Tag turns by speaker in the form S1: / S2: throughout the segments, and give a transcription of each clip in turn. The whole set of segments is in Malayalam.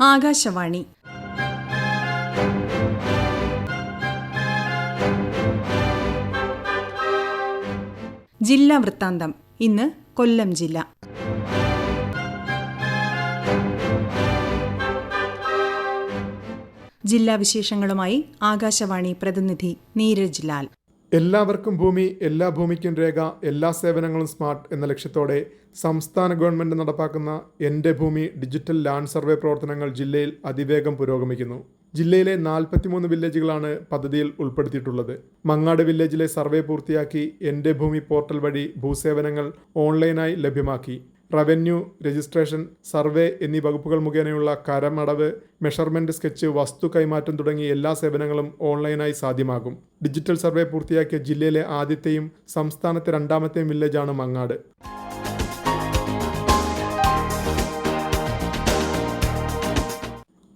S1: ആകാശവാണി. ജില്ലാ വൃത്താന്തം. ഇന്ന് കൊല്ലം ജില്ല. ജില്ലാ വിശേഷങ്ങളുമായി ആകാശവാണി പ്രതിനിധി നീരജ് ലാൽ.
S2: എല്ലാവർക്കും ഭൂമി, എല്ലാ ഭൂമിക്കും രേഖ, എല്ലാ സേവനങ്ങളും സ്മാർട്ട് എന്ന ലക്ഷ്യത്തോടെ സംസ്ഥാന ഗവൺമെന്റ് നടപ്പാക്കുന്ന എൻ്റെ ഭൂമി ഡിജിറ്റൽ ലാൻഡ് സർവേ പ്രവർത്തനങ്ങൾ ജില്ലയിൽ അതിവേഗം പുരോഗമിക്കുന്നു. ജില്ലയിലെ 43 വില്ലേജുകളാണ് പദ്ധതിയിൽ ഉൾപ്പെടുത്തിയിട്ടുള്ളത്. മങ്ങാട് വില്ലേജിലെ സർവേ പൂർത്തിയാക്കി എൻ്റെ ഭൂമി പോർട്ടൽ വഴി ഭൂസേവനങ്ങൾ ഓൺലൈനായി ലഭ്യമാക്കി. റവന്യൂ, രജിസ്ട്രേഷൻ, സർവേ എന്നീ വകുപ്പുകൾ മുഖേനയുള്ള കരമടവ്, മെഷർമെന്റ്, സ്കെച്ച്, വസ്തു കൈമാറ്റം തുടങ്ങി എല്ലാ സേവനങ്ങളും ഓൺലൈനായി സാധ്യമാകും. ഡിജിറ്റൽ സർവേ പൂർത്തിയാക്കിയ ജില്ലയിലെ ആദ്യത്തെയും സംസ്ഥാനത്തെ രണ്ടാമത്തെയും വില്ലേജാണ് മങ്ങാട്.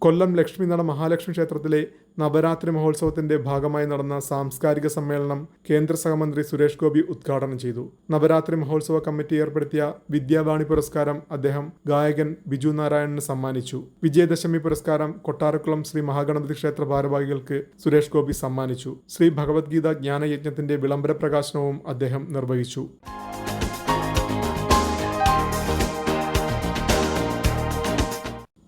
S2: കൊല്ലം ലക്ഷ്മിനട മഹാലക്ഷ്മി ക്ഷേത്രത്തിലെ നവരാത്രി മഹോത്സവത്തിന്റെ ഭാഗമായി നടന്ന സാംസ്കാരിക സമ്മേളനം കേന്ദ്ര സഹമന്ത്രി സുരേഷ് ഗോപി ഉദ്ഘാടനം ചെയ്തു. നവരാത്രി മഹോത്സവ കമ്മിറ്റി ഏർപ്പെടുത്തിയ വിദ്യാവാണി പുരസ്കാരം അദ്ദേഹം ഗായകൻ ബിജു നാരായണന് സമ്മാനിച്ചു. വിജയദശമി പുരസ്കാരം കൊട്ടാരക്കുളം ശ്രീ മഹാഗണപതി ക്ഷേത്ര ഭാരവാഹികൾക്ക് സുരേഷ് ഗോപി സമ്മാനിച്ചു. ശ്രീ ഭഗവത്ഗീത ജ്ഞാനയജ്ഞത്തിന്റെ വിളംബര പ്രകാശനവും അദ്ദേഹം നിർവഹിച്ചു.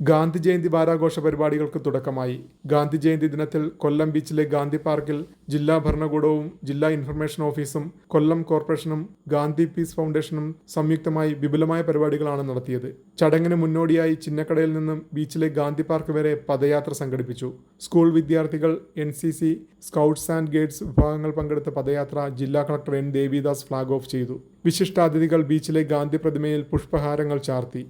S2: ഗാന്ധി ജയന്തി വാരാഘോഷ പരിപാടികൾക്ക് തുടക്കമായി. ഗാന്ധി ജയന്തി ദിനത്തിൽ കൊല്ലം ബീച്ചിലെ ഗാന്ധി പാർക്കിൽ ജില്ലാ ഭരണകൂടവും ജില്ലാ ഇൻഫർമേഷൻ ഓഫീസും കൊല്ലം കോർപ്പറേഷനും ഗാന്ധി പീസ് ഫൗണ്ടേഷനും സംയുക്തമായി വിപുലമായ പരിപാടികളാണ് നടത്തിയത്. ചടങ്ങിന് മുന്നോടിയായി ചിന്നക്കടയിൽ നിന്നും ബീച്ചിലെ ഗാന്ധി പാർക്ക് വരെ പദയാത്ര സംഘടിപ്പിച്ചു. സ്കൂൾ വിദ്യാർത്ഥികൾ, NCC, സ്കൗട്ട്സ് ആൻഡ് ഗൈഡ്സ് വിഭാഗങ്ങൾ പങ്കെടുത്ത പദയാത്ര ജില്ലാ collector N. Devidas flag off ചെയ്തു. വിശിഷ്ടാതിഥികൾ ബീച്ചിലെ ഗാന്ധി പ്രതിമയിൽ പുഷ്പഹാരങ്ങൾ ചാർത്തി.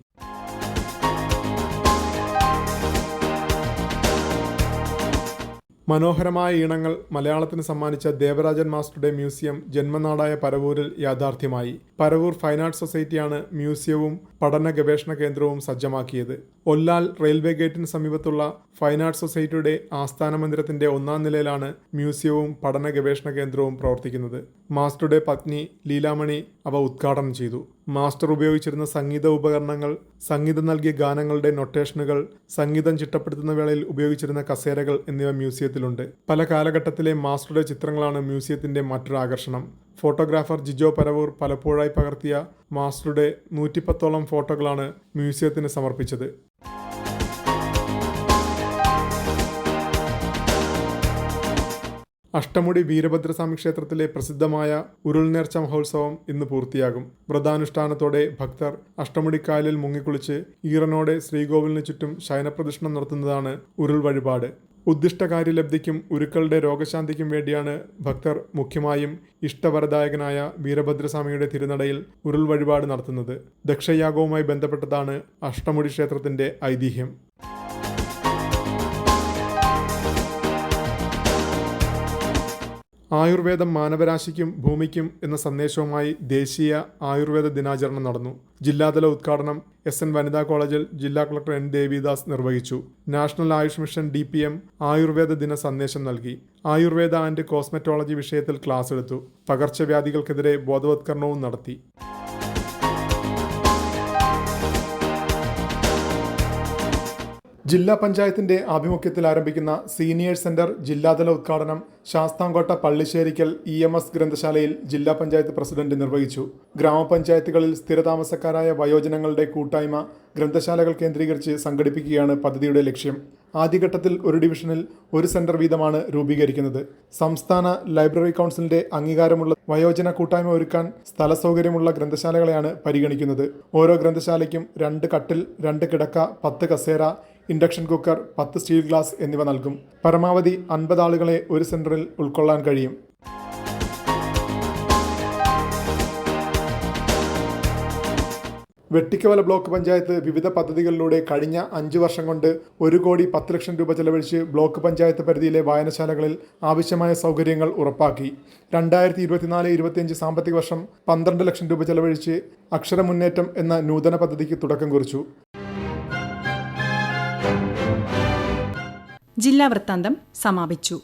S2: മനോഹരമായ ഈണങ്ങൾ മലയാളത്തിന് സമ്മാനിച്ച ദേവരാജൻ മാസ്റ്ററുടെ മ്യൂസിയം ജന്മനാടായ പരവൂരിൽ യാഥാർത്ഥ്യമായി. പരവൂർ ഫൈൻ ആർട്സ് സൊസൈറ്റിയാണ് മ്യൂസിയവും പഠന ഗവേഷണ കേന്ദ്രവും സജ്ജമാക്കിയത്. ഒല്ലാൽ റെയിൽവേ ഗേറ്റിന് സമീപത്തുള്ള ഫൈൻ ആർട്സ് സൊസൈറ്റിയുടെ ആസ്ഥാന മന്ദിരത്തിന്റെ 1ാം നിലയിലാണ് മ്യൂസിയവും പഠന ഗവേഷണ കേന്ദ്രവും പ്രവർത്തിക്കുന്നത്. മാസ്റ്ററുടെ പത്നി ലീലാമണി അവ ഉദ്ഘാടനം ചെയ്തു. മാസ്റ്റർ ഉപയോഗിച്ചിരുന്ന സംഗീത ഉപകരണങ്ങൾ, സംഗീതം നൽകിയ ഗാനങ്ങളുടെ നൊട്ടേഷനുകൾ, സംഗീതം ചിട്ടപ്പെടുത്തുന്ന വേളയിൽ ഉപയോഗിച്ചിരുന്ന കസേരകൾ എന്നിവ മ്യൂസിയത്തിലുണ്ട്. പല കാലഘട്ടത്തിലെ മാസ്റ്ററുടെ ചിത്രങ്ങളാണ് മ്യൂസിയത്തിന്റെ മറ്റൊരു ആകർഷണം. ഫോട്ടോഗ്രാഫർ ജിജോ പരവൂർ പലപ്പോഴായി പകർത്തിയ മാസ്റ്ററുടെ 110ഓളം ഫോട്ടോകളാണ് മ്യൂസിയത്തിന് സമർപ്പിച്ചത്. അഷ്ടമുടി വീരഭദ്രസ്വാമി ക്ഷേത്രത്തിലെ പ്രസിദ്ധമായ ഉരുൾനേർച്ച മഹോത്സവം ഇന്ന് പൂർത്തിയാകും. വ്രതാനുഷ്ഠാനത്തോടെ ഭക്തർ അഷ്ടമുടിക്കായലിൽ മുങ്ങിക്കുളിച്ച് ഈറനോടെ ശ്രീകോവിലിന് ചുറ്റും ശയനപ്രദക്ഷിണം നടത്തുന്നതാണ് ഉരുൾ വഴിപാട്. ഉദ്ദിഷ്ടകാര്യലബ്ധിക്കും ഉരുക്കളുടെ രോഗശാന്തിക്കും വേണ്ടിയാണ് ഭക്തർ മുഖ്യമായും ഇഷ്ടവരദായകനായ വീരഭദ്രസ്വാമിയുടെ തിരുനടയിൽ ഉരുൾ വഴിപാട് നടത്തുന്നത്. ദക്ഷയാഗവുമായി ബന്ധപ്പെട്ടതാണ് അഷ്ടമുടി ക്ഷേത്രത്തിന്റെ ഐതിഹ്യം. ആയുർവേദം മാനവരാശിക്കും ഭൂമിക്കും എന്ന സന്ദേശവുമായി ദേശീയ ആയുർവേദ ദിനാചരണം നടന്നു. ജില്ലാതല ഉദ്ഘാടനം SN വനിതാ കോളേജിൽ ജില്ലാ കളക്ടർ N. ദേവിദാസ് നിർവഹിച്ചു. National Ayush mission DPM Ayurveda ദിന സന്ദേശം നൽകി. ആയുർവേദ ആൻഡ് കോസ്മെറ്റോളജി വിഷയത്തിൽ ക്ലാസ് എടുത്തു. പകർച്ചവ്യാധികൾക്കെതിരെ ബോധവത്കരണവും നടത്തി. ജില്ലാ പഞ്ചായത്തിന്റെ ആഭിമുഖ്യത്തിൽ ആരംഭിക്കുന്ന സീനിയേഴ്സ് സെന്റർ ജില്ലാതല ഉദ്ഘാടനം ശാസ്താംകോട്ട പള്ളിശ്ശേരിക്കൽ EMS ഗ്രന്ഥശാലയിൽ ജില്ലാ പഞ്ചായത്ത് പ്രസിഡന്റ് നിർവഹിച്ചു. ഗ്രാമപഞ്ചായത്തുകളിൽ സ്ഥിരതാമസക്കാരായ വയോജനങ്ങളുടെ കൂട്ടായ്മ ഗ്രന്ഥശാലകൾ കേന്ദ്രീകരിച്ച് സംഘടിപ്പിക്കുകയാണ് പദ്ധതിയുടെ ലക്ഷ്യം. ആദ്യഘട്ടത്തിൽ ഒരു ഡിവിഷനിൽ ഒരു സെന്റർ വീതമാണ് രൂപീകരിക്കുന്നത്. സംസ്ഥാന ലൈബ്രറി കൗൺസിലിന്റെ അംഗീകാരമുള്ള വയോജന കൂട്ടായ്മ ഒരുക്കാൻ സ്ഥല സൗകര്യമുള്ള ഗ്രന്ഥശാലകളെയാണ് പരിഗണിക്കുന്നത്. ഓരോ ഗ്രന്ഥശാലയ്ക്കും 2 കട്ടിൽ, 2 കിടക്ക, 10 കസേര, ഇൻഡക്ഷൻ കുക്കർ, 10 സ്റ്റീൽ ഗ്ലാസ് എന്നിവ നൽകും. പരമാവധി 50 ആളുകളെ ഒരു സെന്ററിൽ ഉൾക്കൊള്ളാൻ കഴിയും. വെട്ടിക്കവല ബ്ലോക്ക് പഞ്ചായത്ത് വിവിധ പദ്ധതികളിലൂടെ കഴിഞ്ഞ 5 വർഷം കൊണ്ട് 1,10,00,000 രൂപ ചെലവഴിച്ച് ബ്ലോക്ക് പഞ്ചായത്ത് പരിധിയിലെ വായനശാലകളിൽ ആവശ്യമായ സൗകര്യങ്ങൾ ഉറപ്പാക്കി. 2024-25 സാമ്പത്തിക വർഷം 12 ലക്ഷം രൂപ ചെലവഴിച്ച് അക്ഷരമുന്നേറ്റം എന്ന നൂതന പദ്ധതിക്ക് തുടക്കം കുറിച്ചു.
S1: ജില്ലാ വൃത്താന്തം സമാപിച്ചു.